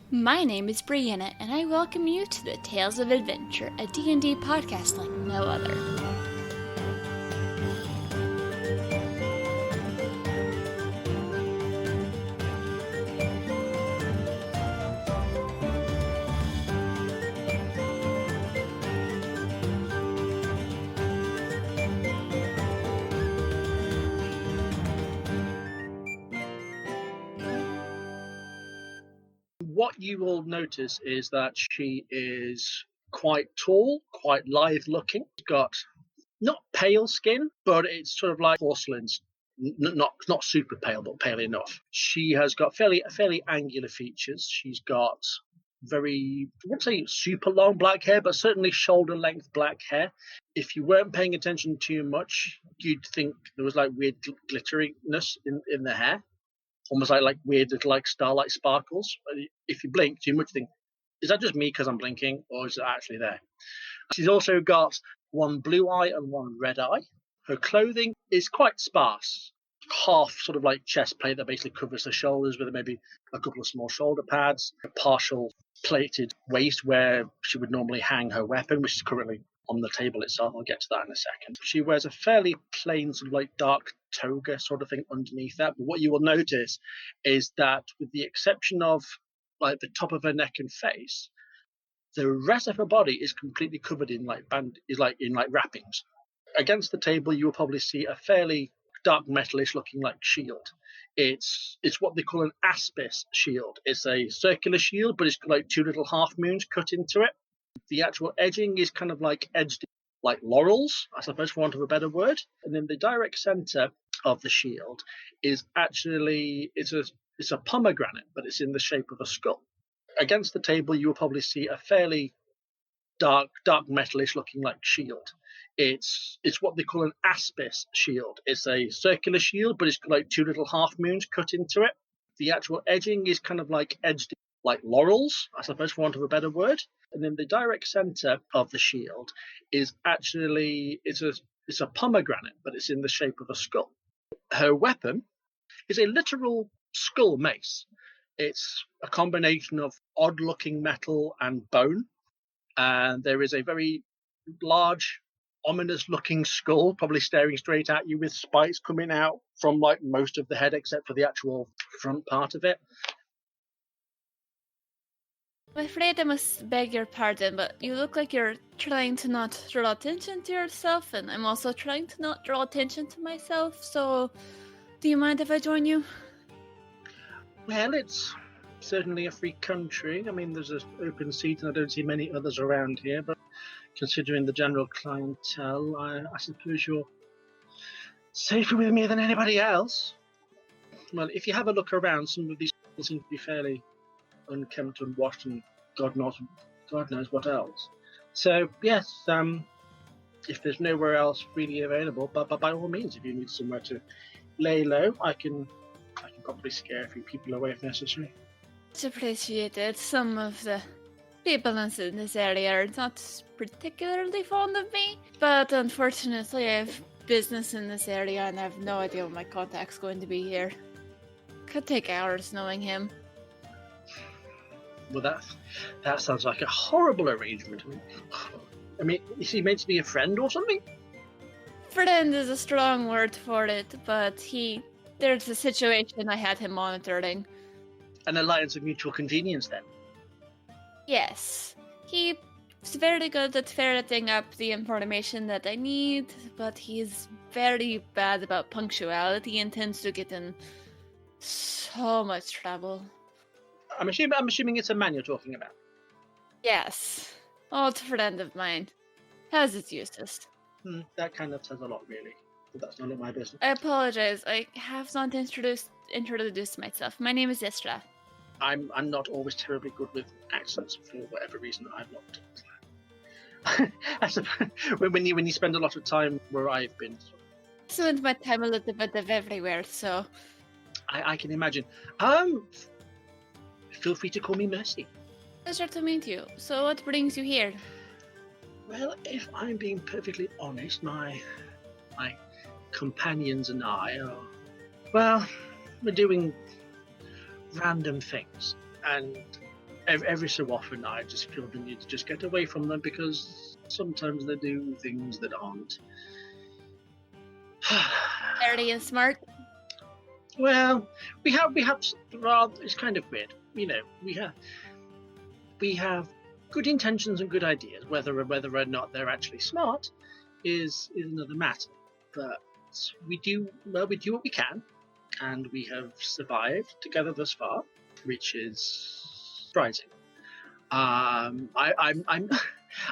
My name is Brianna, and I welcome you to the Tales of Adventure, a D&D podcast like no other. What you will notice is that she is quite tall, quite lithe looking. She's got not pale skin, but it's sort of like porcelain's not super pale, but pale enough. She has got fairly angular features. She's got very, I wouldn't say super long black hair, but certainly shoulder length black hair. If you weren't paying attention too much, you'd think there was like weird glitteriness in the hair, almost like weird little like starlight sparkles. If you blink too much, you think, is that just me because I'm blinking, or is it actually there? She's also got one blue eye and one red eye. Her clothing is quite sparse, half sort of like chest plate that basically covers the shoulders with maybe a couple of small shoulder pads, a partial plated waist where she would normally hang her weapon, which is currently on the table itself. I'll get to that in a second. She wears a fairly plain sort of like dark toga sort of thing underneath that. But what you will notice is that with the exception of like the top of her neck and face, the rest of her body is completely covered in like wrappings. Against the table, you will probably see a fairly dark metalish looking like shield. It's what they call an aspis shield. It's a circular shield, but it's got like two little half moons cut into it. The actual edging is kind of like edged like laurels, I suppose, for want of a better word. And in the direct center of the shield is actually it's a pomegranate, but it's in the shape of a skull. Against the table, you will probably see a fairly dark metalish looking like shield. It's what they call an aspis shield. It's a circular shield, but it's got like two little half moons cut into it. The actual edging is kind of like edged like laurels, I suppose, for want of a better word. And in the direct center of the shield is actually it's a pomegranate, but it's in the shape of a skull. Her weapon is a literal skull mace. It's a combination of odd-looking metal and bone, and there is a very large, ominous-looking skull, probably staring straight at you with spikes coming out from like most of the head, except for the actual front part of it. I'm afraid I must beg your pardon, but you look like you're trying to not draw attention to yourself, and I'm also trying to not draw attention to myself, so do you mind if I join you? Well, it's certainly a free country. I mean, there's an open seat, and I don't see many others around here, but considering the general clientele, I suppose you're safer with me than anybody else. Well, if you have a look around, some of these people seem to be fairly unkempt and washed, and God knows what else. So yes, if there's nowhere else really available, but by all means, if you need somewhere to lay low, I can probably scare a few people away if necessary. It's appreciated. Some of the people in this area are not particularly fond of me, but unfortunately I have business in this area and I have no idea when my contact's going to be here. Could take hours knowing him. Well, that sounds like a horrible arrangement. I mean, is he meant to be a friend or something? Friend is a strong word for it, but there's a situation I had him monitoring. An alliance of mutual convenience, then? Yes. He's very good at ferreting up the information that I need, but he's very bad about punctuality and tends to get in so much trouble. I'm assuming it's a man you're talking about. Yes. Old friend of mine. Has its uses. That kind of says a lot, really. But that's none of my business. I apologize. I have not introduced myself. My name is Isra. I'm not always terribly good with accents for whatever reason. I'm not. I suppose when you spend a lot of time where I've been. Spent my time a little bit of everywhere, so. I can imagine. Feel free to call me Mercy. Pleasure to meet you. So what brings you here? Well, if I'm being perfectly honest, my companions and I we're doing random things, and every so often I just feel the need to just get away from them because sometimes they do things that aren't. Dirty and smart. Well, we have rather. It's kind of weird, we have good intentions and good ideas. Whether or not they're actually smart is another matter. But we do what we can, and we have survived together thus far, which is surprising. I'm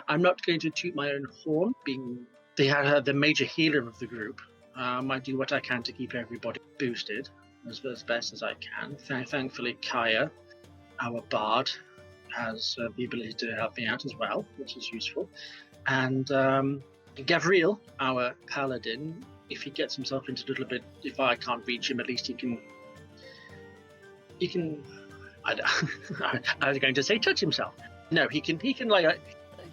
not going to toot my own horn, being the major healer of the group. I do what I can to keep everybody boosted as best as I can. Thankfully, Kaya, our bard, has the ability to help me out as well, which is useful. And Gavriel, our paladin, if he gets himself into a little bit, if I can't reach him, at least he can. I was going to say touch himself. No, he can like.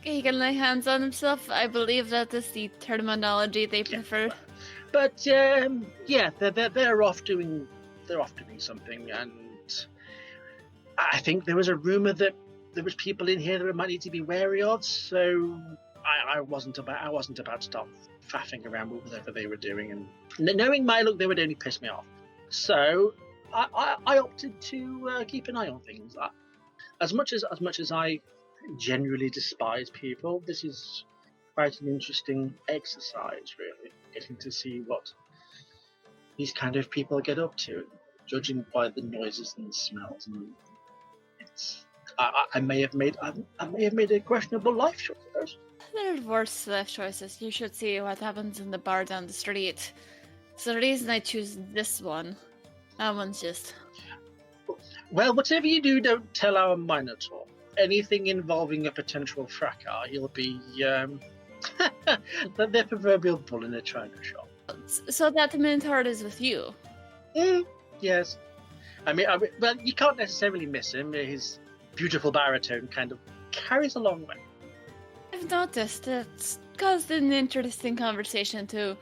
He can lay hands on himself. I believe that is the terminology they prefer. But they're off doing something, and I think there was a rumor that there was people in here that we might need to be wary of. So I wasn't about to stop faffing around with whatever they were doing, and knowing my look, they would only piss me off. So I opted to keep an eye on things. As much as I generally despise people, this is quite an interesting exercise, really, getting to see what these kind of people get up to, judging by the noises and the smells. And I may have made a questionable life choice. There are worse life choices. You should see what happens in the bar down the street. So the reason I choose this one, that one's just... Well, whatever you do, don't tell our Minotaur. Anything involving a potential fracas, he'll be the proverbial bull in a china shop. So that the Minotaur is with you? Yes. I mean, well, you can't necessarily miss him. His beautiful baritone kind of carries a long way. I've noticed it's caused an interesting conversation to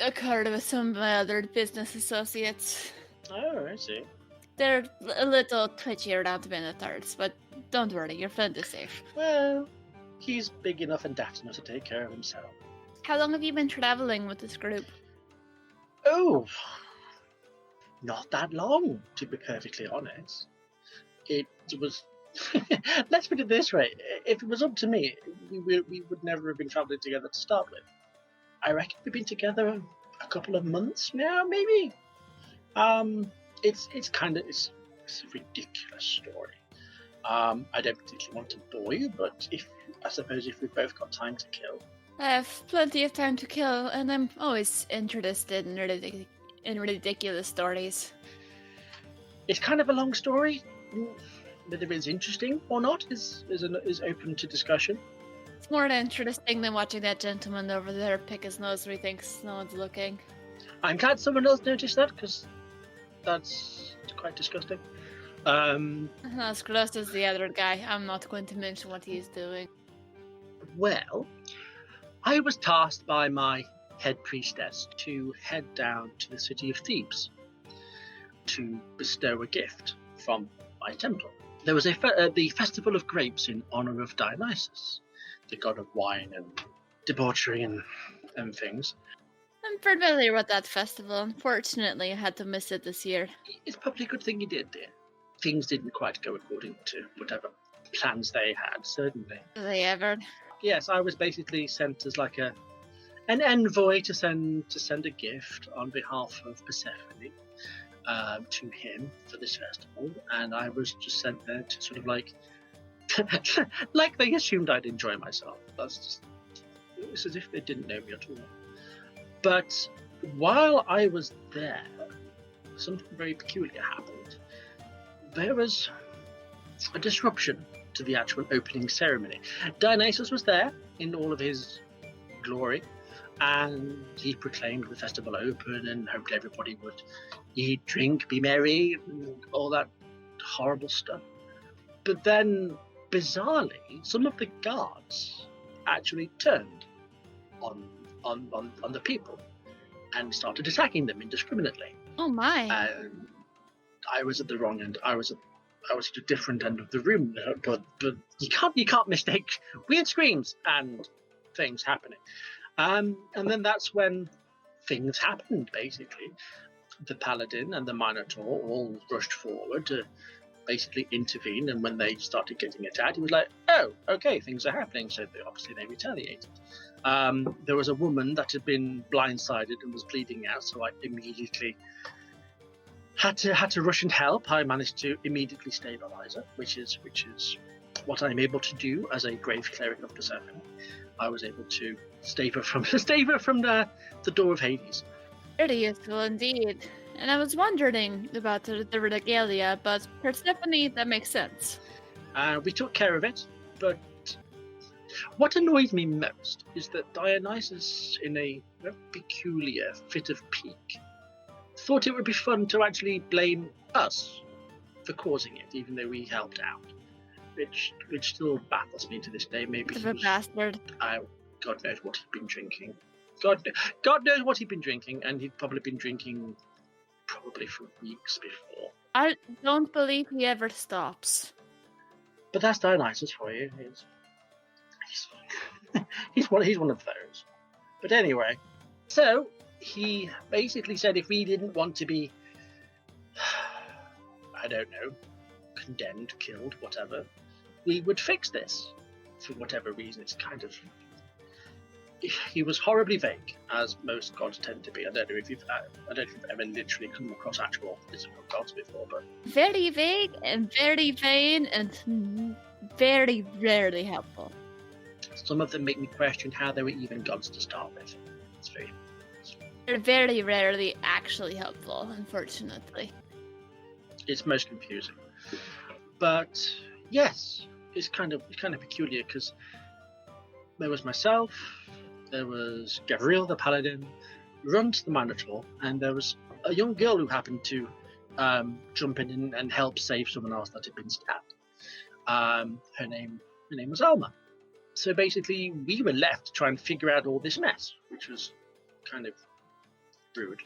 occur with some of my other business associates. Oh, I see. They're a little twitchy around Minotaurs, but don't worry, your friend is safe. Well, he's big enough and daft enough to take care of himself. How long have you been traveling with this group? Oh, not that long, to be perfectly honest. It was... Let's put it this way. If it was up to me, we would never have been traveling together to start with. I reckon we've been together a couple of months now, maybe. It's a ridiculous story. I don't particularly want to bore you, but I suppose if we've both got time to kill. I have plenty of time to kill, and I'm always interested in ridiculous stories. It's kind of a long story. Whether it's interesting or not is open to discussion. It's more interesting than watching that gentleman over there pick his nose where he thinks no one's looking. I'm glad someone else noticed that, because that's quite disgusting. As gross as the other guy, I'm not going to mention what he's doing. Well, I was tasked by my head priestess to head down to the city of Thebes to bestow a gift from my temple. There was the Festival of Grapes in honor of Dionysus, the god of wine and debauchery and things. I'm familiar with that festival. Unfortunately, I had to miss it this year. It's probably a good thing you did, dear. Things didn't quite go according to whatever plans they had, certainly. Do they ever? Yes, I was basically sent as like an envoy to send a gift on behalf of Persephone to him for this festival, and I was just sent there to sort of like they assumed I'd enjoy myself. It's as if they didn't know me at all. But while I was there, something very peculiar happened. There was a disruption to the actual opening ceremony. Dionysus was there in all of his glory, and he proclaimed the festival open and hoped everybody would eat, drink, be merry, and all that horrible stuff. But then, bizarrely, some of the guards actually turned on the people and started attacking them indiscriminately. Oh my. I was at the wrong end. I was at a different end of the room, but you can't mistake weird screams and things happening. And then that's when things happened. Basically, the paladin and the minotaur all rushed forward to basically intervene, and when they started getting attacked, he was like, "Oh, okay, things are happening." So they retaliated. There was a woman that had been blindsided and was bleeding out, so I immediately had to rush and help. I managed to immediately stabilize her, which is what I'm able to do as a grave cleric of Persephone. I was able to stave her from the door of Hades. Very useful indeed. And I was wondering about the regalia, but Persephone, that makes sense. We took care of it, but what annoyed me most is that Dionysus, in a very peculiar fit of pique, thought it would be fun to actually blame us for causing it, even though we helped out, which still baffles me to this day. Maybe He's a bastard. God knows what he'd been drinking. God knows what he'd been drinking, and he'd probably been drinking for weeks before. I don't believe he ever stops. But that's Dionysus for you. He's one of those. But anyway, so he basically said if we didn't want to be, I don't know, condemned, killed, whatever, we would fix this. For whatever reason, it's kind of... He was horribly vague, as most gods tend to be. I don't know if you've ever literally come across actual physical gods before, but... Very vague and very vain and very rarely helpful. Some of them make me question how they were even gods to start with. They're very rarely actually helpful, unfortunately. It's most confusing. But yes, it's kind of peculiar because there was myself, there was Gabriel the paladin, Runt the minotaur, and there was a young girl who happened to jump in and help save someone else that had been stabbed. Her name was Alma. So basically, we were left to try and figure out all this mess, which was kind of rude.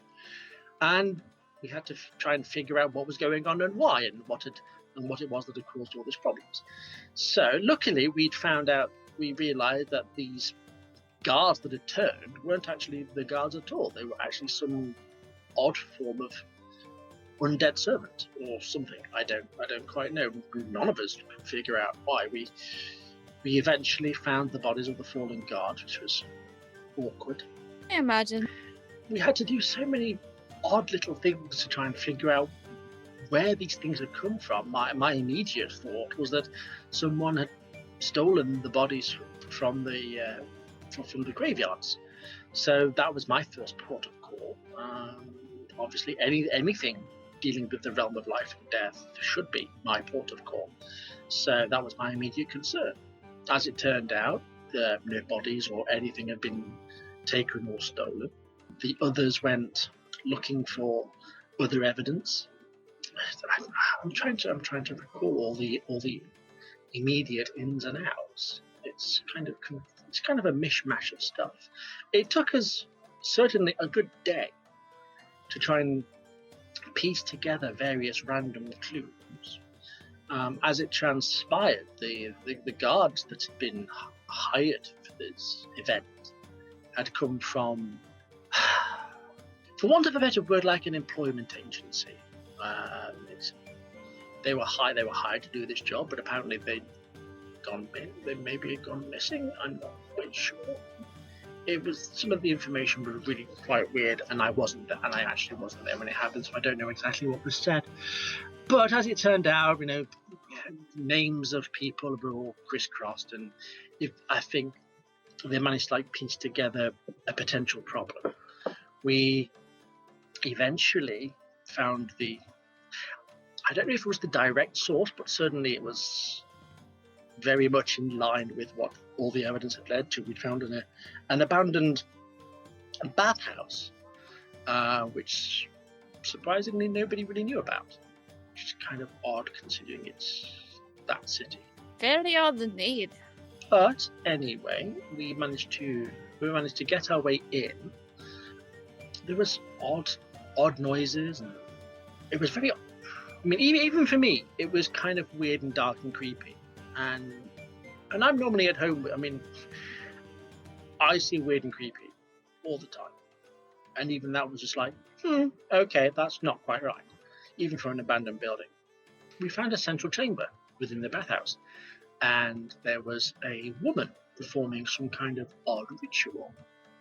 And we had to try and figure out what was going on and why, and what it was that had caused all these problems. So luckily, we realized that these guards that had turned weren't actually the guards at all. They were actually some odd form of undead servant or something. I don't quite know. None of us could figure out why. We eventually found the bodies of the fallen guards, which was awkward. I imagine. We had to do so many odd little things to try and figure out where these things had come from. My immediate thought was that someone had stolen the bodies from the graveyards. So that was my first port of call. Obviously, anything dealing with the realm of life and death should be my port of call. So that was my immediate concern. As it turned out, no bodies or anything had been taken or stolen. The others went looking for other evidence. I'm trying to recall all the immediate ins and outs. It's kind of a mishmash of stuff. It took us certainly a good day to try and piece together various random clues. As it transpired, the guards that had been hired for this event had come from, for want of a better word, like an employment agency. They were hired to do this job, but apparently they maybe had gone missing. I'm not quite sure. Some of the information was really quite weird, and I actually wasn't there when it happened, so I don't know exactly what was said. But as it turned out, names of people were all crisscrossed, and I think they managed to piece together a potential problem. We eventually found I don't know if it was the direct source, but certainly it was very much in line with what all the evidence had led to. We found an abandoned bathhouse, which surprisingly nobody really knew about, which is kind of odd considering it's that city. Very odd indeed. But anyway, we managed to get our way in. There was odd noises, and it was very I mean, even for me, it was kind of weird and dark and creepy. And I'm normally at home. I mean, I see weird and creepy all the time. And even that was just like, okay, that's not quite right. Even for an abandoned building. We found a central chamber within the bathhouse. And there was a woman performing some kind of odd ritual.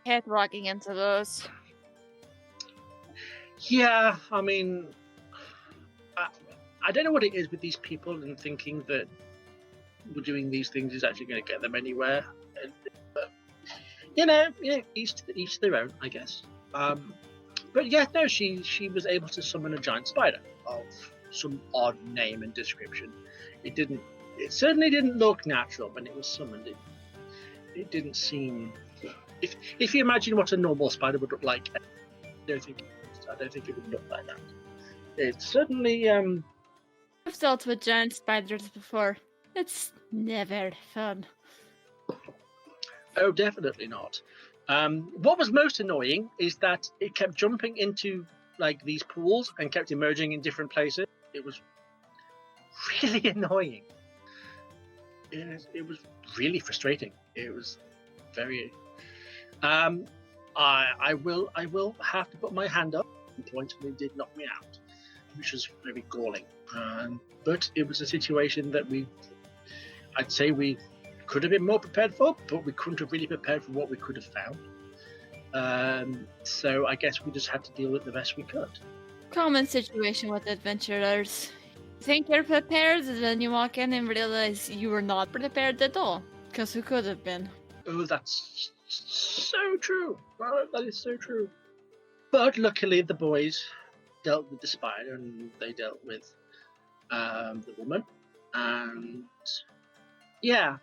Head rocking into those. Yeah, I mean, I don't know what it is with these people and thinking that we're doing these things is actually going to get them anywhere. But, each to their own, I guess. But yeah, no, she was able to summon a giant spider of some odd name and description. It certainly didn't look natural when it was summoned. It didn't seem. If you imagine what a normal spider would look like, I don't think it would look like that. It's certainly. I've dealt with giant spiders before. It's never fun. Oh, definitely not. What was most annoying is that it kept jumping into like these pools and kept emerging in different places. It was really annoying. It was really frustrating. It was very. I will have to put my hand up. At point when it did knock me out, which was very galling. But it was a situation that I'd say we could have been more prepared for, but we couldn't have really prepared for what we could have found. So I guess we just had to deal with it the best we could. Common situation with adventurers. You think you're prepared, and then you walk in and realize you were not prepared at all. Because who could have been? Oh, that's so true. Well, that is so true. But luckily, the boys dealt with the spider, and they dealt with the woman. And yeah,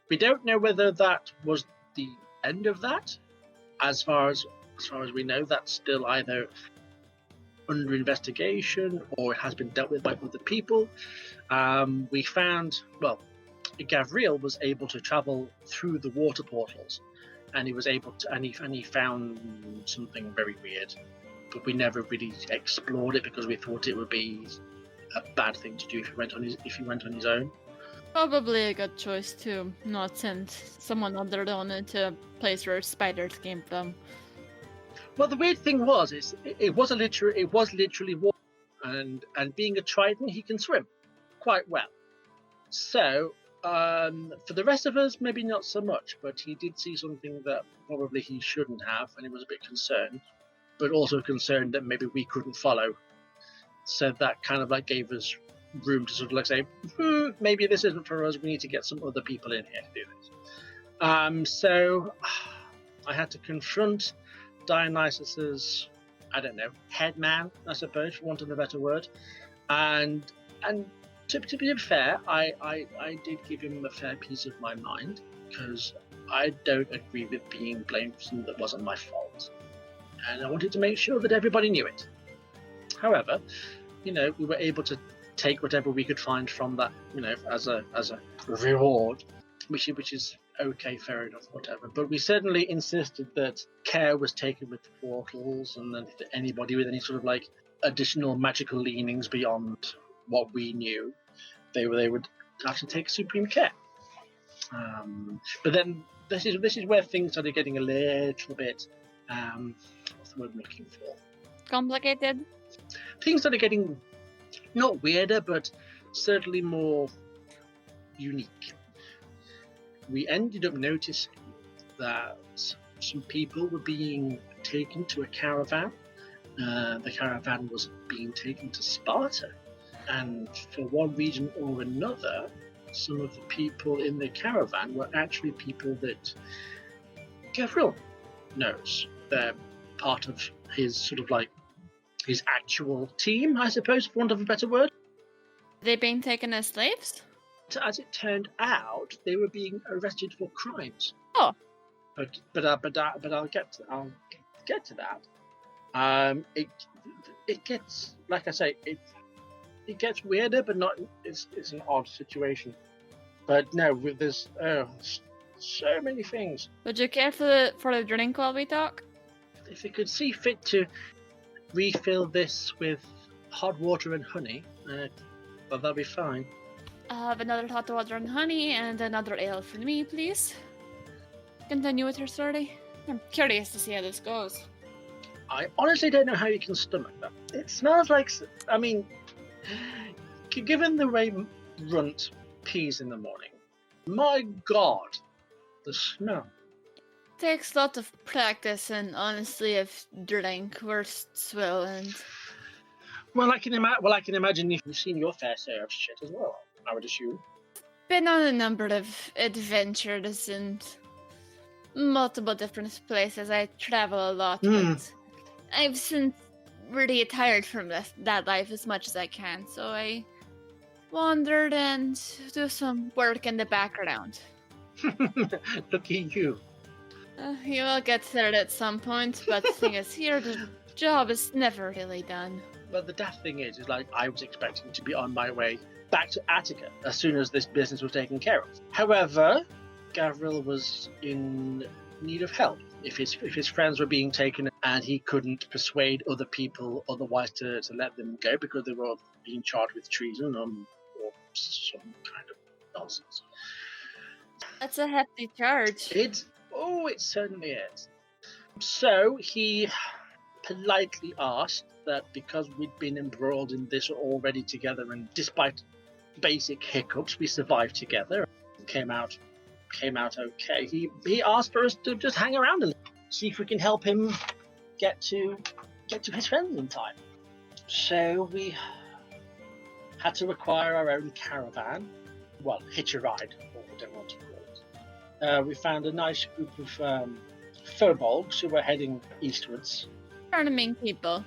we don't know whether that was the end of that. As far as we know, that's still either under investigation or it has been dealt with by other people. We found, well, Gavriel was able to travel through the water portals, and he was able to, and he found something very weird, but we never really explored it because we thought it would be a bad thing to do if he went on his own. Probably a good choice to not send someone on their own into a place where spiders came from. Well, the weird thing was, it was literally water, and being a Triton, he can swim quite well. So for the rest of us, maybe not so much, but he did see something that probably he shouldn't have, and he was a bit concerned, but also concerned that maybe we couldn't follow. So that kind of like gave us room to sort of like say, maybe this isn't for us. We need to get some other people in here to do this. So I had to confront Dionysus's, I don't know, head man, I suppose, for want of a better word. And to be fair, I did give him a fair piece of my mind, because I don't agree with being blamed for something that wasn't my fault. And I wanted to make sure that everybody knew it. However, we were able to take whatever we could find from that, as a reward, which is okay, fair enough, whatever. But we certainly insisted that care was taken with the portals, and that anybody with any sort of like additional magical leanings beyond what we knew, they would have to take supreme care. But then this is where things started getting a little bit what's the word I'm looking for? Complicated? Things started getting not weirder, but certainly more unique. We ended up noticing that some people were being taken to a caravan. The caravan was being taken to Sparta. And for one reason or another, some of the people in the caravan were actually people that Gavriel knows. They're part of his sort of like his actual team, I suppose, for want of a better word. They being taken as slaves? As it turned out, they were being arrested for crimes. Oh. But I'll get to that. It gets, like I say, it gets weirder, but not. It's an odd situation. But no, there's so many things. Would you care for the drink while we talk? If you could see fit to refill this with hot water and honey, but that'll be fine. I'll have another hot water and honey and another ale for me, please. Continue with your story. I'm curious to see how this goes. I honestly don't know how you can stomach that. It smells like, I mean, given the way Runt pees in the morning, my God, the smell. Takes a lot of practice and honestly I've drank worse will and Well, I can imagine you've seen your fair share of shit as well, I would assume. been on a number of adventures and multiple different places. I travel a lot, but I've since really retired from that life as much as I can, so I wandered and do some work in the background. Look at you. You will get there at some point, but the thing is, here the job is never really done. But the daft thing is like I was expecting to be on my way back to Attica as soon as this business was taken care of. However, Gavril was in need of help. If his friends were being taken and he couldn't persuade other people otherwise to let them go because they were being charged with treason or some kind of nonsense. That's a hefty charge. It certainly is. So he politely asked that because we'd been embroiled in this already together, and despite basic hiccups, we survived together, came out okay. He asked for us to just hang around and see if we can help him get to his friends in time. So we had to acquire our own caravan. Well, hitch a ride, or whatever you want to call it. We found a nice group of furbolgs who were heading eastwards. Charming people.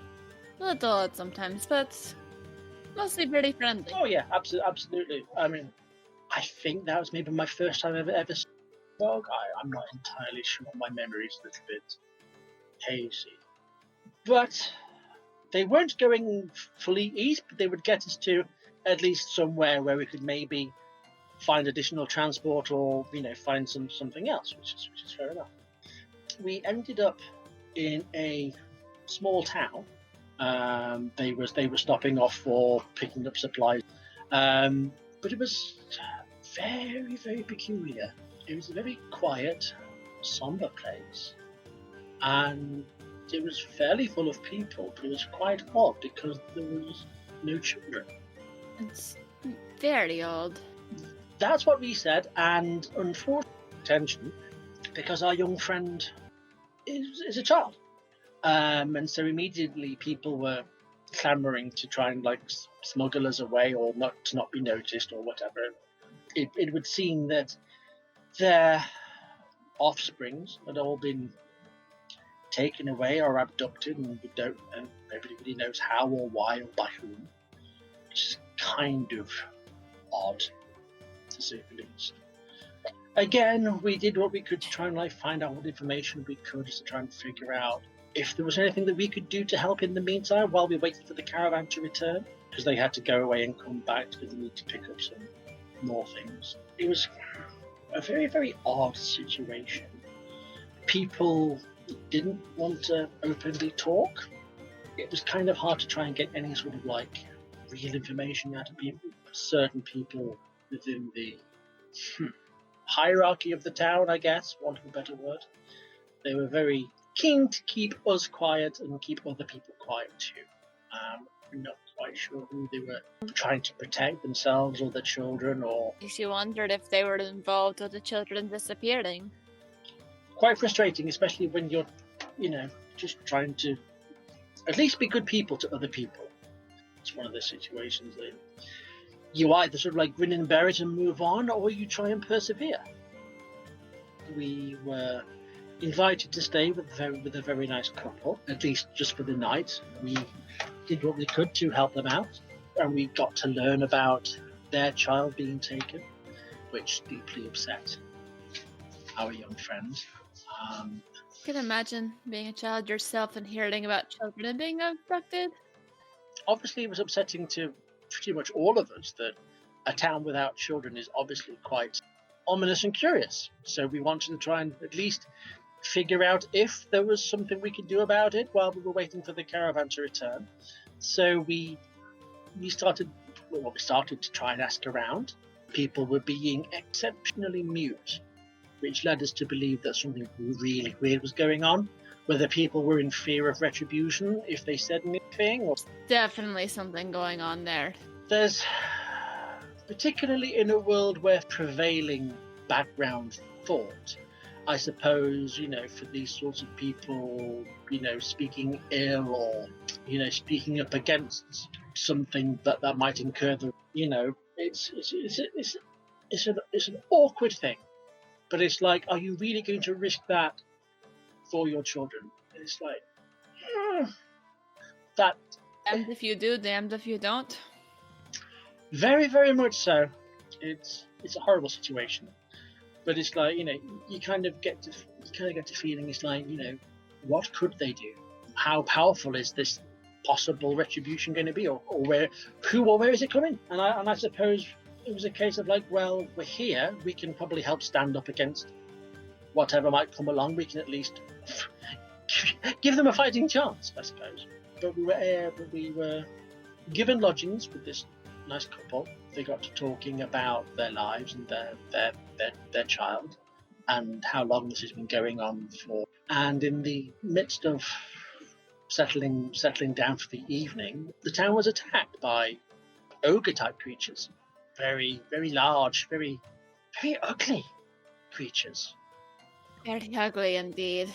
A little odd sometimes, but mostly pretty friendly. Oh yeah, absolutely. I mean, I think that was maybe my first time ever seeing a dog. I'm not entirely sure. My memory's a little bit hazy. But they weren't going fully east, but they would get us to at least somewhere where we could maybe find additional transport or, find something else, which is fair enough. We ended up in a small town. They were stopping off for picking up supplies. But it was very, very peculiar. It was a very quiet, somber place. And it was fairly full of people, but it was quite odd because there was no children. It's very odd. That's what we said, and unfortunately, attention, because our young friend is a child. And so immediately people were clamoring to try and smuggle us away or not be noticed or whatever. It would seem that their offsprings had all been taken away or abducted, and nobody really knows how or why or by whom, which is kind of odd, to say the least. Again, we did what we could to try and find out what information we could, just to try and figure out if there was anything that we could do to help in the meantime while we waited for the caravan to return, because they had to go away and come back because they need to pick up some more things. It was a very, very odd situation. People didn't want to openly talk. It was kind of hard to try and get any sort of real information out of people. Certain people within the hierarchy of the town, I guess, want of a better word, they were very keen to keep us quiet and keep other people quiet too. I'm not quite sure who they were trying to protect, themselves or their children, or... Makes you wondered if they were involved with the children disappearing. Quite frustrating, especially when you're, just trying to at least be good people to other people. It's one of those situations that you either sort of grin and bear it and move on, or you try and persevere. We were invited to stay with a very nice couple, at least just for the night. We did what we could to help them out, and we got to learn about their child being taken, which deeply upset our young friend. I can imagine being a child yourself and hearing about children being abducted. Obviously, it was upsetting to pretty much all of us that a town without children is obviously quite ominous and curious. So we wanted to try and at least figure out if there was something we could do about it while we were waiting for the caravan to return. So we we started to try and ask around. People were being exceptionally mute, which led us to believe that something really weird was going on. Whether people were in fear of retribution if they said anything, or Definitely something going on there. there's, particularly in a world where prevailing background thought, I suppose, for these sorts of people, speaking ill or, speaking up against something that might incur the, it's an awkward thing. But it's like, are you really going to risk that for your children? It's like, that. Damned if you do, damned if you don't. Very, very much so. It's a horrible situation, but it's like, you kind of get to feeling it's like, what could they do? How powerful is this possible retribution going to be, or where is it coming? And I suppose it was a case of like, well, we're here, we can probably help stand up against whatever might come along. We can at least give them a fighting chance, I suppose. But we were given lodgings with this nice couple. They got to talking about their lives and their child and how long this has been going on for. And in the midst of settling down for the evening, the town was attacked by ogre-type creatures. Very, very large, very, very ugly creatures. Very ugly indeed.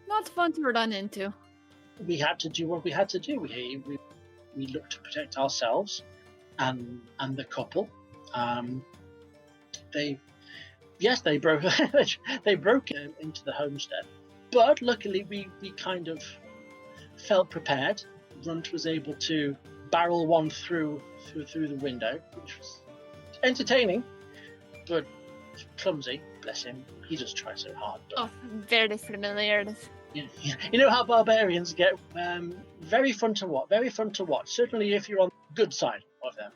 Not fun to run into. We had to do what we had to do. We looked to protect ourselves and the couple. They broke into the homestead, but luckily we kind of felt prepared. Runt was able to barrel one through the window, which was entertaining, but clumsy. Bless him. He just tried so hard. Oh, very familiar. You know how barbarians get. Very fun to watch. Certainly if you're on the good side of them.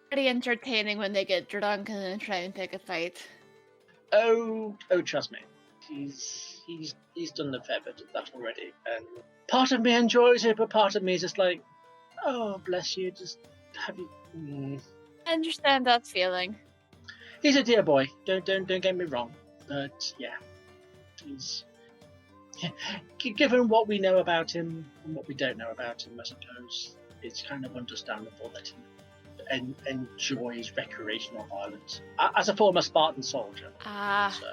Pretty entertaining when they get drunk and then try and pick a fight. Oh, trust me. He's done a fair bit of that already. And part of me enjoys it, but part of me is just like, oh, bless you, just have you. I understand that feeling. He's a dear boy. Don't get me wrong, but yeah, he's. Given what we know about him and what we don't know about him, I suppose it's kind of understandable that he enjoys recreational violence as a former Spartan soldier. So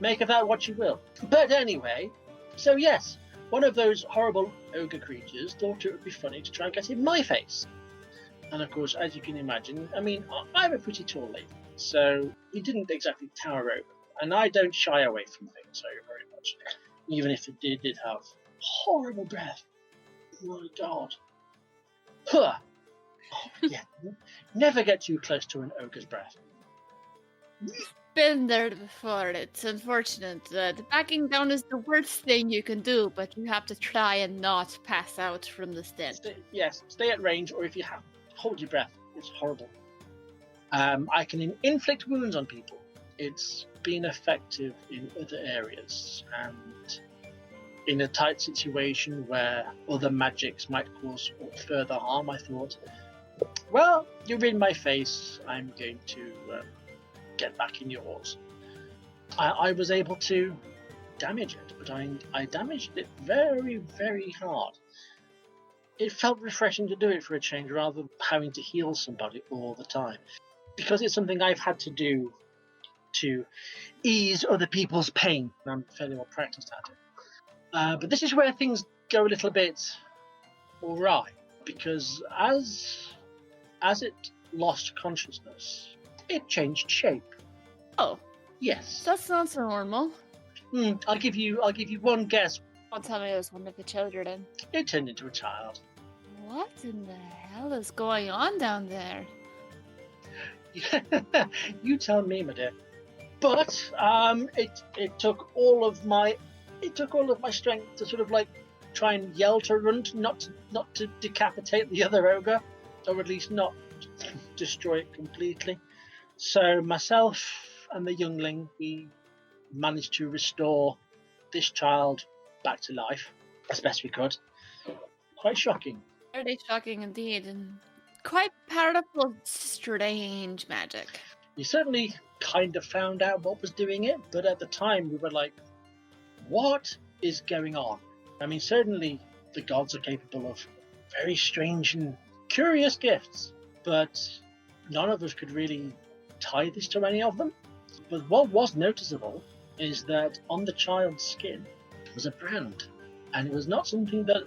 make of that what you will. But anyway, so yes, one of those horrible ogre creatures thought it would be funny to try and get in my face. And of course, as you can imagine, I mean, I'm a pretty tall lady, so he didn't exactly tower over. And I don't shy away from things very much, even if it did have horrible breath. My God. Huh. Oh, yeah. Never get too close to an ogre's breath. Been there before. It's unfortunate. The backing down is the worst thing you can do, but you have to try and not pass out from the stench. Stay at range, or if you have, hold your breath. It's horrible. I can inflict wounds on people. It's been effective in other areas, and in a tight situation where other magics might cause further harm, I thought, well, you're in my face, I'm going to get back in yours. I was able to damage it, but I damaged it very, very hard. It felt refreshing to do it for a change, rather than having to heal somebody all the time, because it's something I've had to do to ease other people's pain. I'm fairly well practiced at it. But this is where things go a little bit awry, because as it lost consciousness, it changed shape. Oh, yes, that's not so normal. I'll give you one guess. Don't tell me it was one of the children. It turned into a child. What in the hell is going on down there? You tell me, my dear. But it took all of my strength to sort of like try and yell to Runt, not to decapitate the other ogre, or at least not destroy it completely. So myself and the youngling, we managed to restore this child back to life as best we could. Quite shocking. Very shocking indeed, and Quite powerful, strange magic. We certainly kind of found out what was doing it, but at the time we were like, what is going on? I mean, certainly the gods are capable of very strange and curious gifts, but none of us could really tie this to any of them. But what was noticeable is that on the child's skin was a brand, and it was not something that.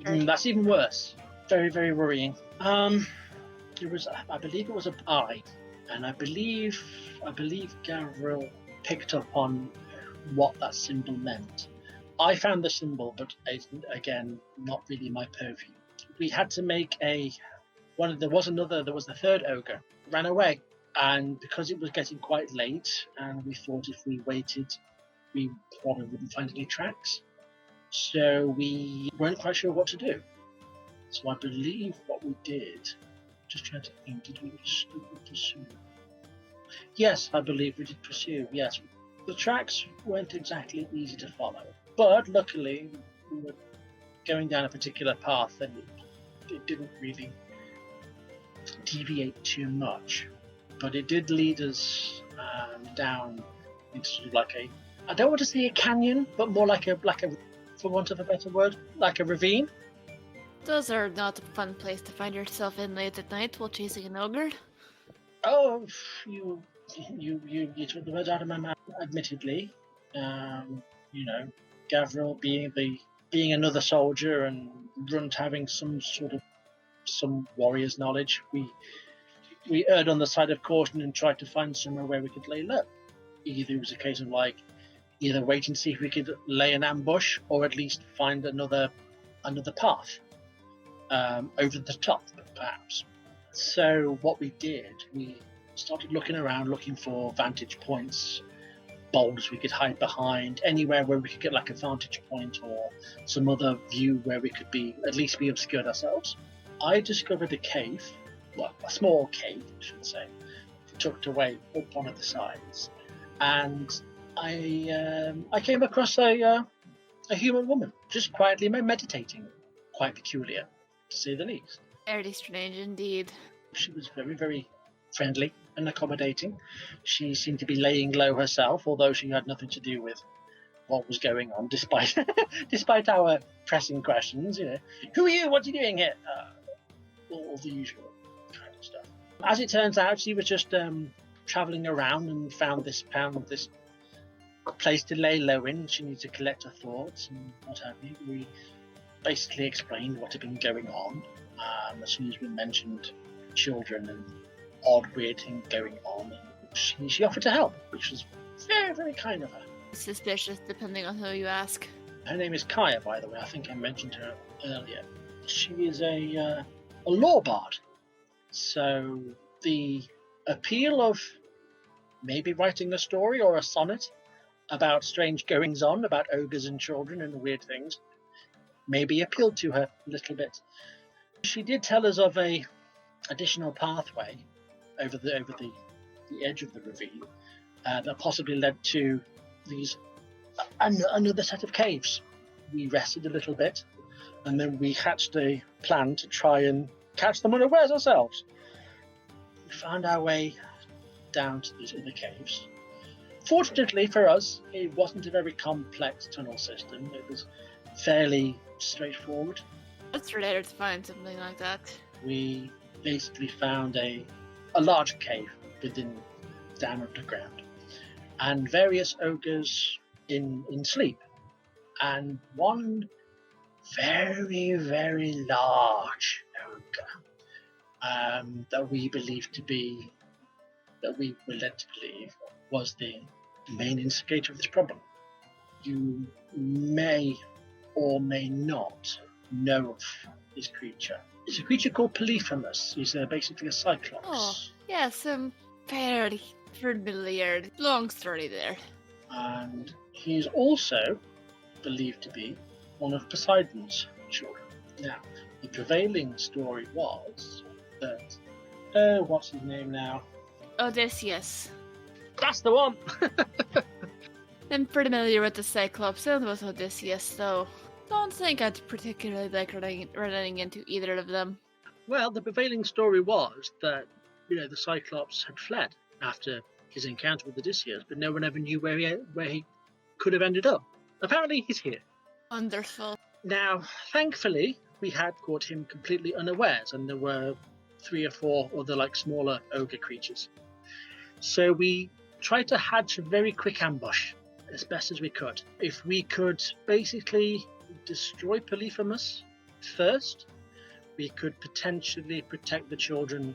That's even worse. Very, very worrying. It was, I believe, it was an eye, and I believe Gavril picked up on what that symbol meant. I found the symbol, but again, not really my purview. We had to make there was the third ogre, ran away. And because it was getting quite late, and we thought if we waited, we probably wouldn't find any tracks. So we weren't quite sure what to do. So I believe what we did, just trying to think, did we pursue? Yes, I believe we did pursue, yes. The tracks weren't exactly easy to follow, but luckily we were going down a particular path and it didn't really deviate too much. But it did lead us down into sort of like I don't want to say a canyon, but more like a, for want of a better word, like a ravine. Those are not a fun place to find yourself in late at night while chasing an ogre. Oh, you took the words out of my mouth. Admittedly, Gavril being another soldier and Runt having some warrior's knowledge, we erred on the side of caution and tried to find somewhere where we could lay low. Either it was a case of either wait and see if we could lay an ambush, or at least find another path over the top, perhaps. So what we did, we started looking around, looking for vantage points, boulders we could hide behind, anywhere where we could get like a vantage point or some other view where we could at least be obscured ourselves. I discovered a cave, well, a small cave, I should say, tucked away up one of the sides, and I came across a human woman just quietly meditating, quite peculiar, to say the least. Very strange indeed. She was very, very friendly and accommodating. She seemed to be laying low herself, although she had nothing to do with what was going on, despite our pressing questions. Who are you? What are you doing here? All the usual kind of stuff. As it turns out, she was just traveling around and found this place to lay low in. She needed to collect her thoughts and what have you. We basically explained what had been going on. As soon as we mentioned children and odd, weird things going on, she offered to help, which was very, very kind of her. Suspicious, depending on who you ask. Her name is Kaya, by the way. I think I mentioned her earlier. She is a law bard. So the appeal of maybe writing a story or a sonnet about strange goings-on, about ogres and children and weird things, maybe appealed to her a little bit. She did tell us of a additional pathway over the edge of the ravine that possibly led to another set of caves. We rested a little bit, and then we hatched a plan to try and catch them unawares ourselves. We found our way down to these other caves. Fortunately for us, it wasn't a very complex tunnel system. It was fairly straightforward. It's rare to find something like that. We basically found a large cave down underground, and various ogres in sleep, and one very, very large ogre that we were led to believe was the main instigator of this problem. You may or may not know of this creature. It's a creature called Persephone. He's basically a cyclops. Oh, yes, I'm fairly familiar. Long story there. And he's also believed to be one of Poseidon's children. Now, the prevailing story was that, what's his name now? Odysseus. That's the one! I'm familiar with the Cyclops and with Odysseus, so don't think I'd particularly like running into either of them. Well, the prevailing story was that, the Cyclops had fled after his encounter with Odysseus, but no one ever knew where he could have ended up. Apparently, he's here. Wonderful. Now, thankfully, we had caught him completely unawares, and there were 3 or 4 other, smaller ogre creatures. So we tried to hatch a very quick ambush as best as we could. If we could basically destroy Polyphemus first, we could potentially protect the children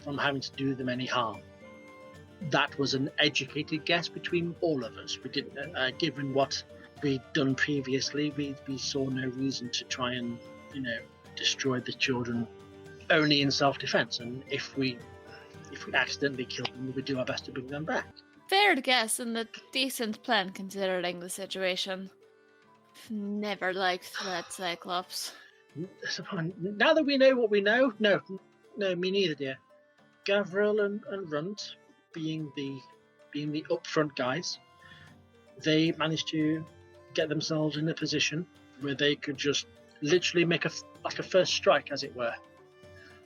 from having to do them any harm. That was an educated guess between all of us. We didn't, given what we'd done previously, we saw no reason to try and, destroy the children only in self-defense. And if we accidentally killed them, we would do our best to bring them back. Fair guess and a decent plan considering the situation. Never liked that Cyclops. Now that we know what we know, no, me neither, dear. Gavril and Runt, being the upfront guys, they managed to get themselves in a position where they could just literally make a first strike, as it were,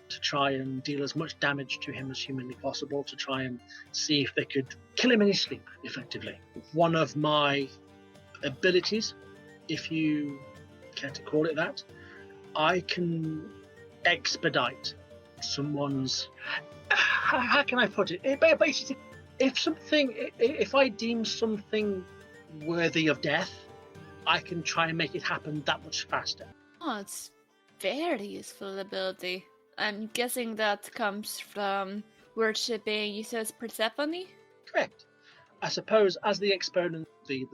to try and deal as much damage to him as humanly possible, to try and see if they could kill him in his sleep, effectively. One of my abilities, if you care to call it that, I can expedite someone's... How can I put it? Basically, if I deem something worthy of death, I can try and make it happen that much faster. Oh, it's very useful ability. I'm guessing that comes from worshipping Isra's Persephone? Correct. I suppose as the exponent, the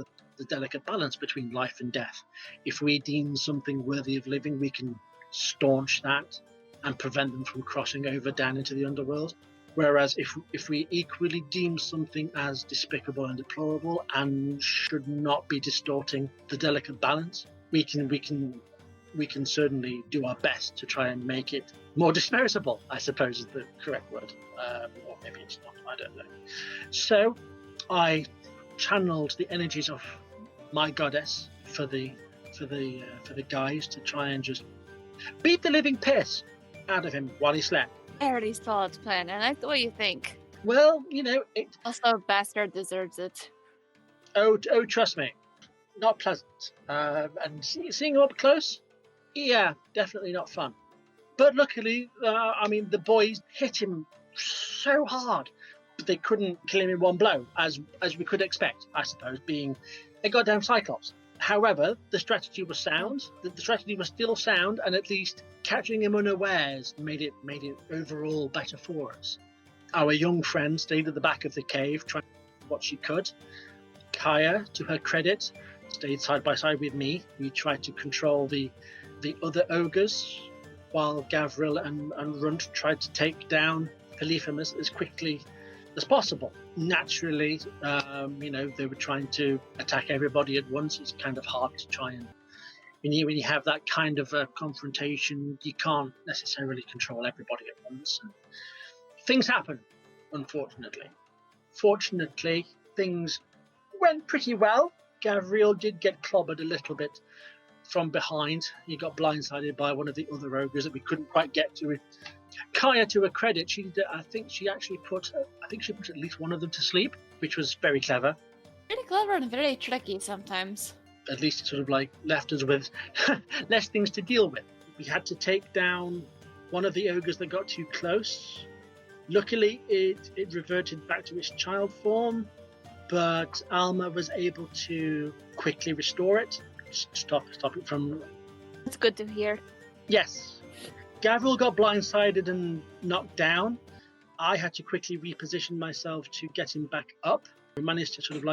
delicate balance between life and death, if we deem something worthy of living, we can staunch that and prevent them from crossing over down into the underworld. Whereas if we equally deem something as despicable and deplorable and should not be distorting the delicate balance, we can certainly do our best to try and make it more disposable, I suppose is the correct word. Or maybe it's not, I don't know. So I channeled the energies of my goddess for the guys to try and just beat the living piss out of him while he slept. Very solid plan, and I like the way you think. Well, it... Also, Bastard deserves it. Oh, trust me, not pleasant. And seeing him up close, yeah, definitely not fun. But luckily, the boys hit him so hard, but they couldn't kill him in one blow, as we could expect, I suppose, being a goddamn Cyclops. However, the strategy was sound. The strategy was still sound, and at least catching him unawares made it overall better for us. Our young friend stayed at the back of the cave, trying to do what she could. Kaya, to her credit, stayed side by side with me. We tried to control the other ogres, while Gavril and Runt tried to take down Polyphemus as quickly as possible. Naturally, they were trying to attack everybody at once. It's kind of hard to try and when you have that kind of a confrontation, you can't necessarily control everybody at once. And things happen, unfortunately. Fortunately, things went pretty well. Gavril did get clobbered a little bit from behind. He got blindsided by one of the other ogres that we couldn't quite get to. Kaya, to her credit, I think she put at least one of them to sleep, which was very clever. Very clever and very tricky sometimes. At least it sort of left us with less things to deal with. We had to take down one of the ogres that got too close. Luckily, it reverted back to its child form, but Alma was able to quickly restore it, stop it from... That's good to hear. Yes. Gavril got blindsided and knocked down. I had to quickly reposition myself to get him back up. We managed to sort of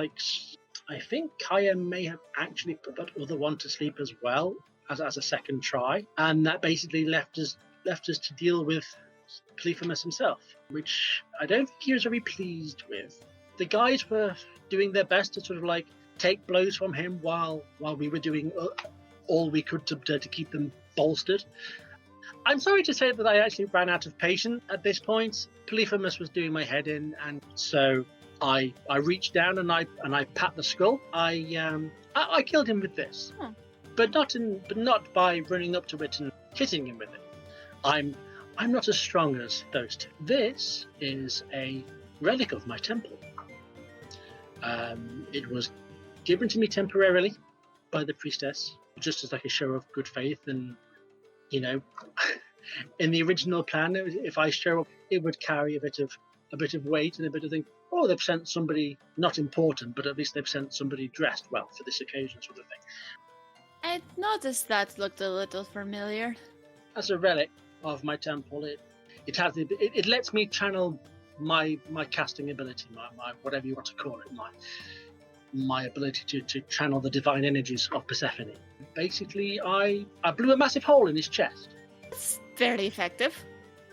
I think Kaya may have actually put that other one to sleep as well as a second try, and that basically left us to deal with Polyphemus himself, which I don't think he was very pleased with. The guys were doing their best to sort of take blows from him while we were doing all we could to keep them bolstered. I'm sorry to say that I actually ran out of patience at this point. Polyphemus was doing my head in, and so I reached down and I pat the skull. I killed him with this, but not by running up to it and hitting him with it. I'm not as strong as those two. This is a relic of my temple. It was given to me temporarily by the priestess, just as like a show of good faith. And, you know, in the original plan, if I show up, it would carry a bit of weight and a bit of thing. Oh, they've sent somebody not important, but at least they've sent somebody dressed well for this occasion, sort of thing. I noticed that looked a little familiar. As a relic of my temple, it lets me channel my casting ability, my whatever you want to call it, my ability to channel the divine energies of Persephone. Basically, I blew a massive hole in his chest. It's very effective.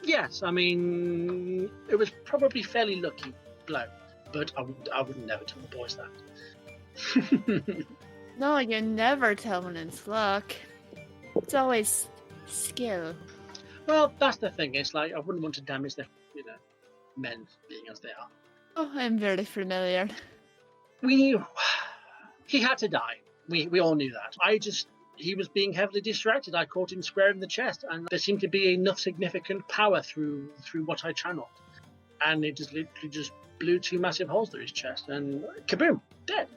Yes, I mean, it was probably fairly lucky blow, but I would never tell the boys that. No, you never tell when it's luck. It's always skill. Well, that's the thing. It's like I wouldn't want to damage the, men being as they are. Oh, I'm very familiar. He had to die. We all knew that. He was being heavily distracted. I caught him square in the chest, and there seemed to be enough significant power through what I channeled, and it just literally just blew 2 massive holes through his chest, and kaboom, dead.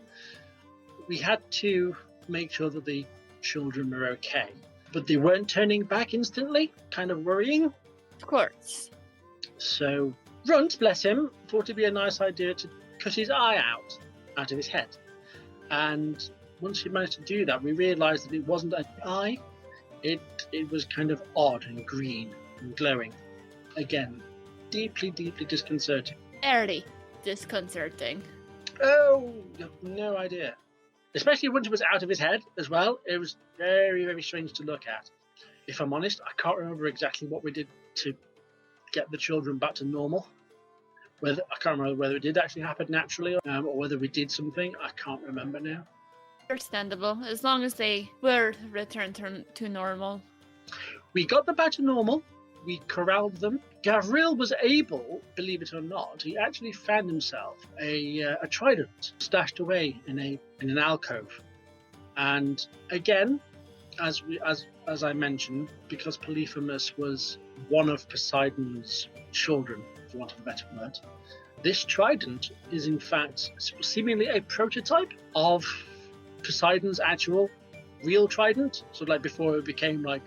We had to make sure that the children were okay, but they weren't turning back instantly, kind of worrying. Of course. So Runt, bless him, thought it'd be a nice idea to cut his eye out of his head. And once he managed to do that, we realised that it wasn't an eye. It was kind of odd and green and glowing. Again, deeply, deeply disconcerting. Very disconcerting. Oh, you have no idea. Especially once it was out of his head as well. It was very, very strange to look at. If I'm honest, I can't remember exactly what we did to get the children back to normal. I can't remember whether it did actually happen naturally or whether we did something. I can't remember now. Understandable, as long as they were returned to normal. We got them back to normal. We corralled them. Gavril was able, believe it or not, he actually found himself a trident stashed away in an alcove. And again, as I mentioned, because Polyphemus was one of Poseidon's children, for want of a better word, this trident is in fact seemingly a prototype of Poseidon's actual real trident. So like before it became like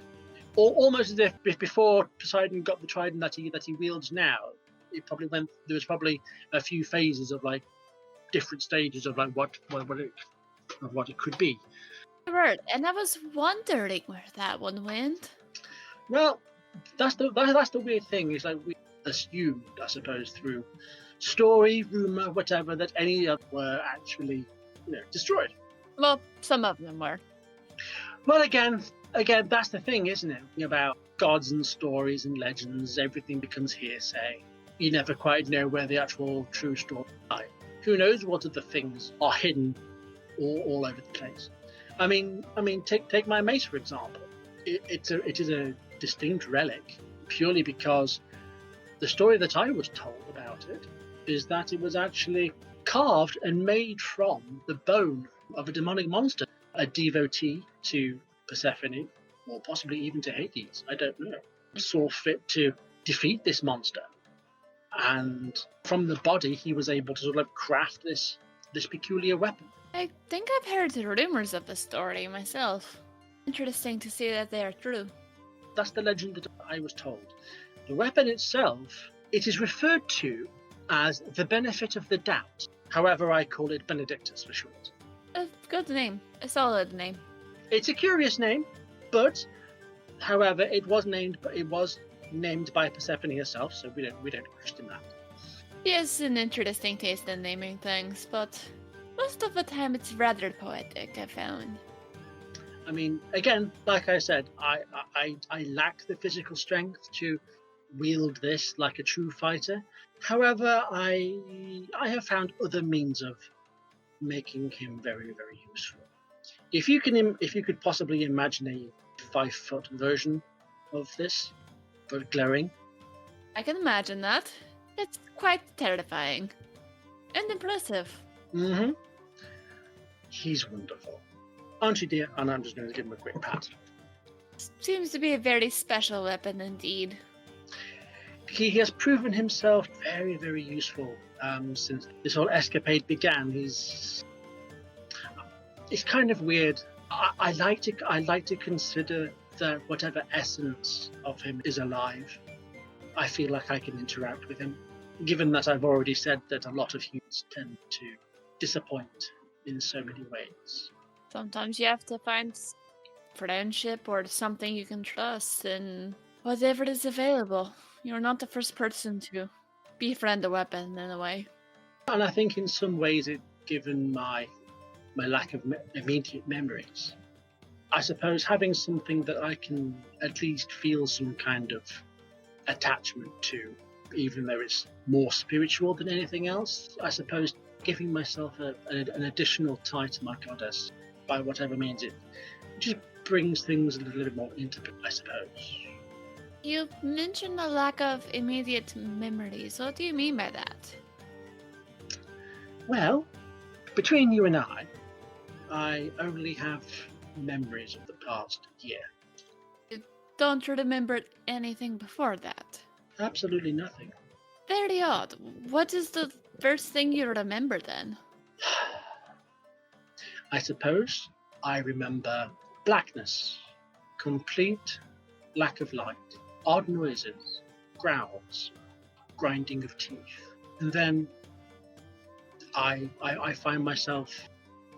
almost as if before Poseidon got the trident that he wields now, there was probably a few phases of like different stages of like what it could be. Right, and I was wondering where that one went. Well, that's the weird thing. Is like we assumed, I suppose, through story, rumor, whatever, that any of them were actually destroyed. Well, some of them were. Well, again, that's the thing, isn't it? About gods and stories and legends, everything becomes hearsay. You never quite know where the actual true story lies. Who knows what other things are hidden all over the place? I mean, take my mace for example. It is a distinct relic purely because the story that I was told about it is that it was actually carved and made from the bone of a demonic monster, a devotee to Persephone, or possibly even to Hades, I don't know, saw fit to defeat this monster. And from the body, he was able to sort of craft this peculiar weapon. I think I've heard the rumors of the story myself. Interesting to see that they are true. That's the legend that I was told. The weapon itself, it is referred to as the benefit of the doubt. However, I call it Benedictus for short. A good name. A solid name. It's a curious name, but however, it was named by Persephone herself, so we don't question that. She has an interesting taste in naming things, but most of the time it's rather poetic, I found. I mean, again, like I said, I lack the physical strength to wield this like a true fighter. However, I have found other means of making him very, very useful. If you could possibly imagine a 5-foot version of this, but glowing. I can imagine that. It's quite terrifying. And impressive. Mm-hmm. He's wonderful. Aren't you, dear? And I'm just going to give him a quick pat. Seems to be a very special weapon indeed. He has proven himself very, very useful since this whole escapade began. It's kind of weird. I like to consider that whatever essence of him is alive, I feel like I can interact with him. Given that I've already said that a lot of humans tend to disappoint in so many ways. Sometimes you have to find friendship or something you can trust in whatever is available. You're not the first person to befriend a weapon in a way. And I think in some ways, given my lack of immediate memories, I suppose having something that I can at least feel some kind of attachment to, even though it's more spiritual than anything else, I suppose giving myself an additional tie to my goddess by whatever means it just brings things a little bit more intimate, I suppose. You mentioned the lack of immediate memories. What do you mean by that? Well, between you and I only have memories of the past year. You don't remember anything before that? Absolutely nothing. Very odd. What is the first thing you remember then? I suppose I remember blackness, complete lack of light, odd noises, growls, grinding of teeth. And then I find myself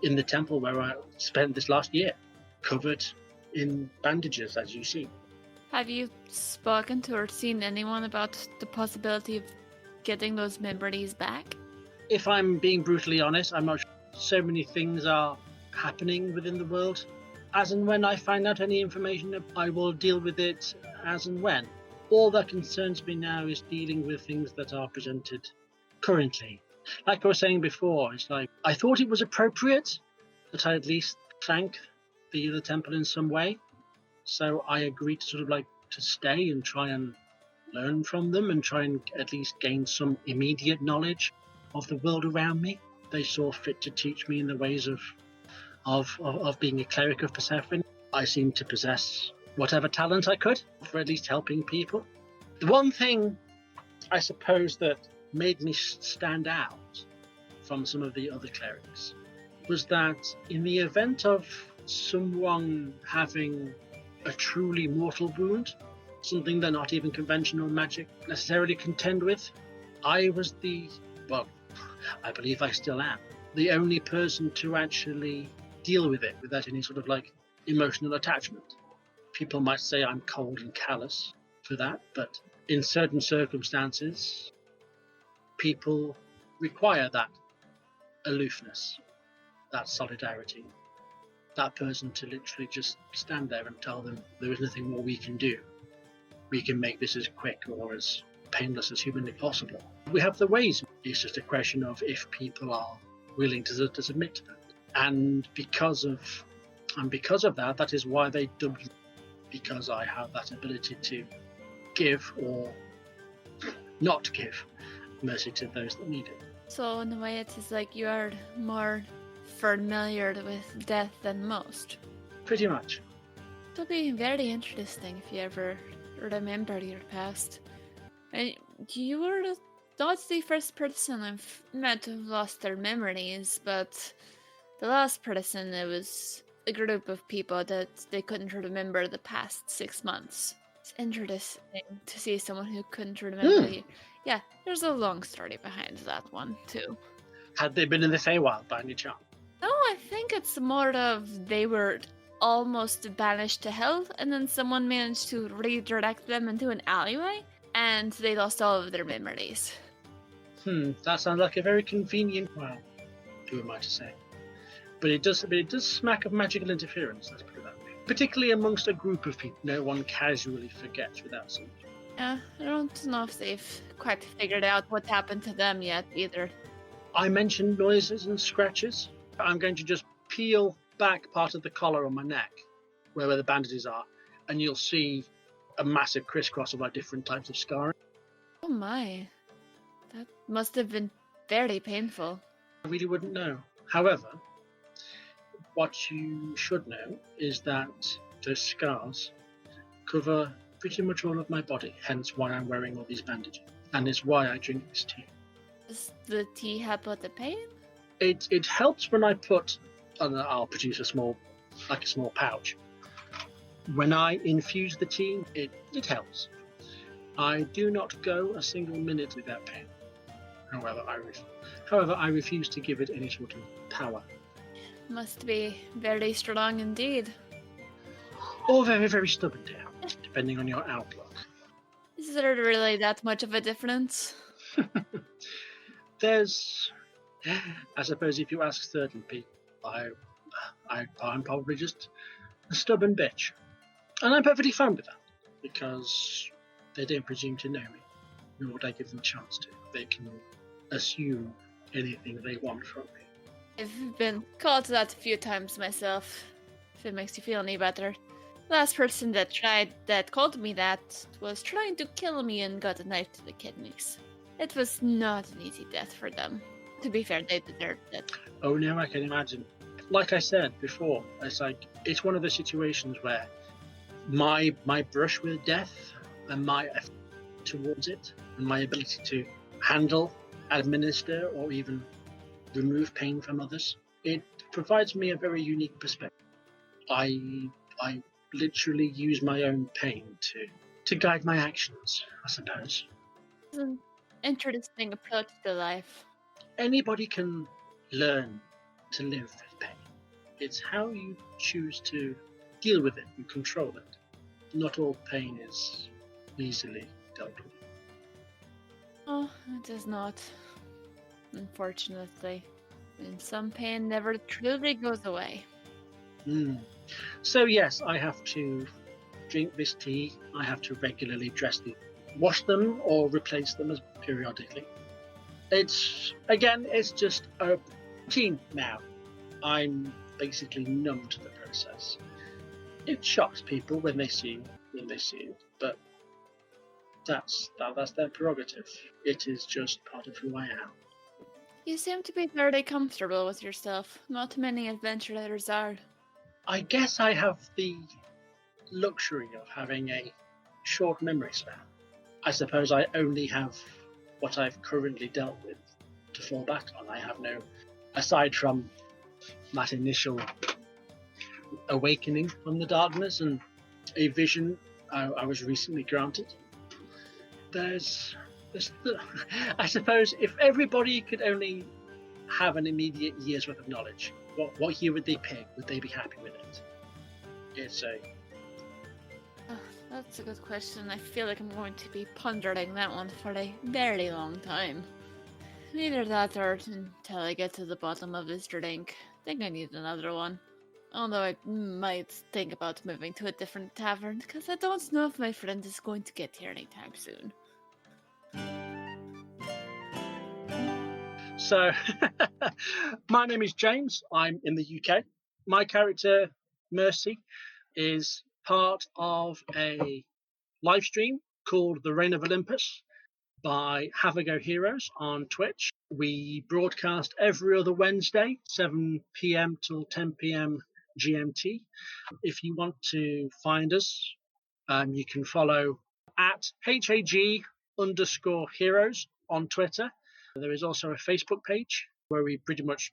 in the temple where I spent this last year, covered in bandages, as you see. Have you spoken to or seen anyone about the possibility of getting those memories back? If I'm being brutally honest, I'm not sure. So many things are happening within the world. As and when I find out any information, I will deal with it as and when. All that concerns me now is dealing with things that are presented currently. Like I was saying before, it's like I thought it was appropriate that I at least thank the temple in some way. So I agreed to sort of like to stay and try and learn from them and try and at least gain some immediate knowledge of the world around me. They saw fit to teach me in the ways of being a cleric of Persephone. I seemed to possess whatever talent I could for at least helping people. The one thing I suppose that made me stand out from some of the other clerics was that in the event of someone having a truly mortal wound, something that not even conventional magic necessarily contend with, I was I believe I still am, the only person to actually deal with it without any sort of like emotional attachment. People might say I'm cold and callous for that, but in certain circumstances, people require that aloofness, that solidarity, that person to literally just stand there and tell them there is nothing more we can do. We can make this as quick or as painless as humanly possible. We have the ways. It's just a question of if people are willing to submit to that. And because of that, that is why they dubbed me, because I have that ability to give or not give mercy to those that need it. So in a way it is like you are more familiar with death than most. Pretty much. It'll be very interesting if you ever remember your past. And you were not the first person I've met who lost their memories, but the last person, it was a group of people that they couldn't remember the past 6 months. It's interesting to see someone who couldn't remember. Yeah, there's a long story behind that one too. Had they been in the Feywild by any chance? No, I think it's more of they were almost banished to hell, and then someone managed to redirect them into an alleyway, and they lost all of their memories. That sounds like a very convenient. Well, who am I to say? But it does smack of magical interference. Let's put it that way. Particularly amongst a group of people, no one casually forgets without some. Yeah, I don't know if they've quite figured out what happened to them yet either. I mentioned noises and scratches. I'm going to just peel back part of the collar on my neck, where the bandages are, and you'll see a massive crisscross of like different types of scarring. Oh my, that must have been very painful. I really wouldn't know. However, what you should know is that those scars cover pretty much all of my body, hence why I'm wearing all these bandages. And it's why I drink this tea. Does the tea help with the pain? It helps when I put, and I'll produce a small pouch. When I infuse the tea, it helps. I do not go a single minute without pain. However, I refuse to give it any sort of power. Must be very strong indeed. Or very, very stubborn, dear, depending on your outlook. Is there really that much of a difference? There's, I suppose, if you ask certain people, I'm probably just a stubborn bitch, and I'm perfectly fine with that because they don't presume to know me, nor would I give them a chance to. They can assume anything they want from me. I've been called to that a few times myself, if it makes you feel any better. Last person that called me that was trying to kill me and got a knife to the kidneys. It was not an easy death for them. To be fair, they deserved it. Oh no, I can imagine. Like I said before, it's one of the situations where my brush with death and my effort towards it and my ability to handle, administer, or even remove pain from others, it provides me a very unique perspective. I literally use my own pain to guide my actions, I suppose. It's an interesting approach to life. Anybody can learn to live with pain. It's how you choose to deal with it and control it. Not all pain is easily dealt with. Oh, it is not. Unfortunately. And some pain never truly goes away. So yes, I have to drink this tea. I have to regularly wash them or replace them as periodically. It's just a routine now. I'm basically numb to the process. It shocks people when they see it, but that's their prerogative. It is just part of who I am. You seem to be fairly comfortable with yourself. Not many adventurers are. I guess I have the luxury of having a short memory span. I suppose I only have what I've currently dealt with to fall back on. I have no, aside from that initial awakening from the darkness and a vision I was recently granted. I suppose if everybody could only have an immediate year's worth of knowledge, what year would they pick? Would they be happy with it? That's a good question. I feel like I'm going to be pondering that one for a very long time. Either that or until I get to the bottom of this drink. I think I need another one. Although I might think about moving to a different tavern, because I don't know if my friend is going to get here anytime soon. So, my name is James. I'm in the UK. My character, Mercy, is part of a live stream called The Reign of Olympus by Have a Go Heroes on Twitch. We broadcast every other Wednesday, 7 p.m. till 10 p.m. GMT. If you want to find us, you can follow at HAG_heroes on Twitter. There is also a Facebook page where we pretty much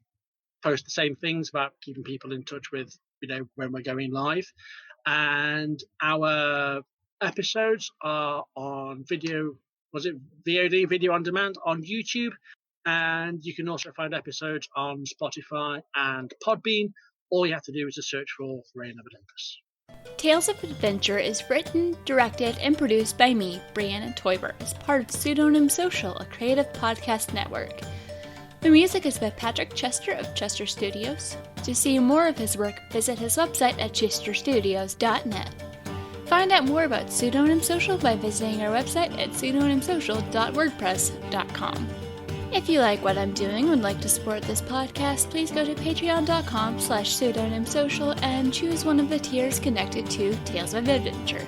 post the same things about keeping people in touch with, when we're going live. And our episodes are on VOD, video on demand on YouTube. And you can also find episodes on Spotify and Podbean. All you have to do is to search for Reign of Olympus. Tales of Adventure is written, directed, and produced by me, Brianna Toiber, as part of Pseudonym Social, a creative podcast network. The music is by Patrick Chester of Chester Studios. To see more of his work, visit his website at chesterstudios.net. Find out more about Pseudonym Social by visiting our website at pseudonymsocial.wordpress.com. If you like what I'm doing and would like to support this podcast, please go to patreon.com/pseudonymsocial and choose one of the tiers connected to Tales of Adventure.